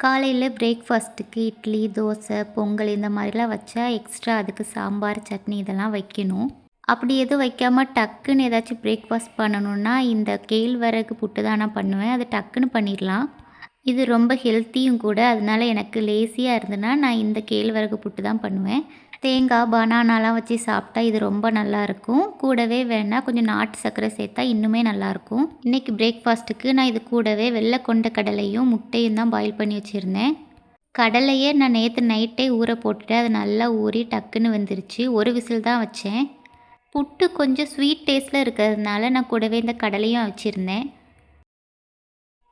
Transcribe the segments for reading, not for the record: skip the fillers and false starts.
காலையில் பிரேக்ஃபாஸ்ட்டுக்கு இட்லி, தோசை, பொங்கல் இந்த மாதிரிலாம் வச்சா எக்ஸ்ட்ரா அதுக்கு சாம்பார், சட்னி இதெல்லாம் வைக்கணும். அப்படி எதுவும் வைக்காம டக்குன்னு ஏதாச்சும் பிரேக்ஃபாஸ்ட் பண்ணணுன்னா இந்த கேழ்வரகு புட்டு தான் நான் பண்ணுவேன். அது டக்குன்னு பண்ணிடலாம். இது ரொம்ப ஹெல்த்தியும் கூட. அதனால எனக்கு லேசியாக இருந்ததுன்னா நான் இந்த கேழ்வரகு புட்டு தான் பண்ணுவேன். தேங்காய், பனானாலாம் வச்சு சாப்பிட்டா இது ரொம்ப நல்லாயிருக்கும். கூடவே வேணால் கொஞ்சம் நாட்டு சர்க்கரை சேர்த்தா இன்னுமே நல்லாயிருக்கும். இன்றைக்கி பிரேக்ஃபாஸ்ட்டுக்கு நான் இது கூடவே வெள்ளை கொண்ட கடலையும் முட்டையும் தான் பாயில் பண்ணி வச்சுருந்தேன். கடலையே நான் நேற்று நைட்டே ஊற போட்டுட்டேன். அது நல்லா ஊறி டக்குன்னு வெந்துருச்சு. ஒரு விசில் தான் வச்சேன். புட்டு கொஞ்சம் ஸ்வீட் டேஸ்ட்டில் இருக்கிறதுனால நான் கூடவே இந்த கடலையும் வச்சுருந்தேன்.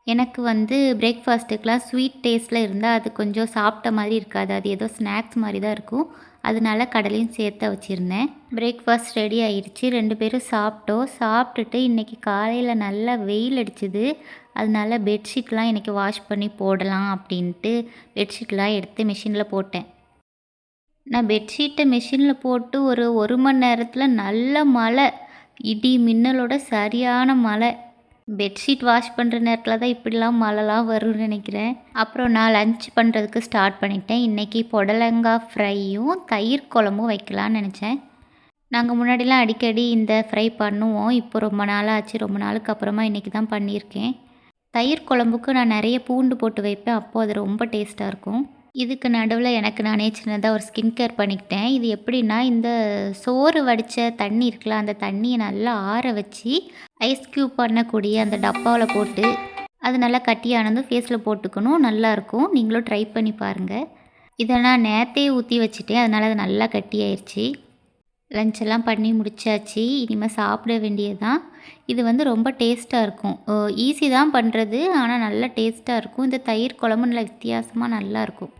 எனக்கு பிரேக்ஃபாஸ்ட்டுக்கெலாம் ஸ்வீட் டேஸ்ட்டில் இருந்தால் அது கொஞ்சம் சாப்பிட்ட மாதிரி இருக்காது. அது ஏதோ ஸ்நாக்ஸ் மாதிரி தான் இருக்கும். அதனால கடலையும் சேர்த்து வச்சுருந்தேன். பிரேக்ஃபாஸ்ட் ரெடி ஆயிடுச்சு. 2 பேரும் சாப்பிட்டோம். சாப்பிட்டுட்டு இன்றைக்கி காலையில் நல்லா வெயில் அடிச்சுது. அதனால பெட்ஷீட்லாம் இன்றைக்கி வாஷ் பண்ணி போடலாம் அப்படின்ட்டு பெட்ஷீட்லாம் எடுத்து மிஷினில் போட்டேன். நான் பெட்ஷீட்டை மிஷினில் போட்டு ஒரு மணி நேரத்தில் நல்ல மழை, இடி மின்னலோட சரியான மழை. பெட்ஷீட் வாஷ் பண்ணுற நேரத்தில் தான் இப்படிலாம் மழைலாம் வரும்னு நினைக்கிறேன். அப்புறம் நான் லன்ச் பண்ணுறதுக்கு ஸ்டார்ட் பண்ணிட்டேன். இன்றைக்கி புடலங்காய் ஃப்ரையும் தயிர் குழம்பும் வைக்கலான்னு நினச்சேன். நாங்கள் முன்னாடிலாம் அடிக்கடி இந்த ஃப்ரை பண்ணுவோம். இப்போ ரொம்ப நாளாச்சு. ரொம்ப நாளுக்கு அப்புறமா இன்றைக்கி தான் பண்ணியிருக்கேன். தயிர் குழம்புக்கு நான் நிறைய பூண்டு போட்டு வைப்பேன். அப்போது அது ரொம்ப டேஸ்ட்டாக இருக்கும். இதுக்கு நடுவில் எனக்கு நானே சின்னதாக ஒரு ஸ்கின் கேர் பண்ணிக்கிட்டேன். இது எப்படின்னா, இந்த சோறு வடித்த தண்ணி இருக்குல்ல, அந்த தண்ணியை நல்லா ஆற வச்சு ஐஸ் க்யூப் பண்ணக்கூடிய அந்த டப்பாவில் போட்டு அது நல்லா கட்டியானதும் ஃபேஸில் போட்டுக்கணும். நல்லாயிருக்கும். நீங்களும் ட்ரை பண்ணி பாருங்கள். இதை நான் நேற்றே ஊற்றி வச்சுட்டேன். அதனால் அது நல்லா கட்டியாயிருச்சு. லஞ்செல்லாம் பண்ணி முடிச்சாச்சு. இனிமேல் சாப்பிட வேண்டியது தான். இது ரொம்ப டேஸ்ட்டாக இருக்கும். ஈஸி தான் பண்ணுறது. ஆனால் நல்லா டேஸ்ட்டாக இருக்கும். இந்த தயிர் குழம்பு நல்லா வித்தியாசமாக நல்லாயிருக்கும்.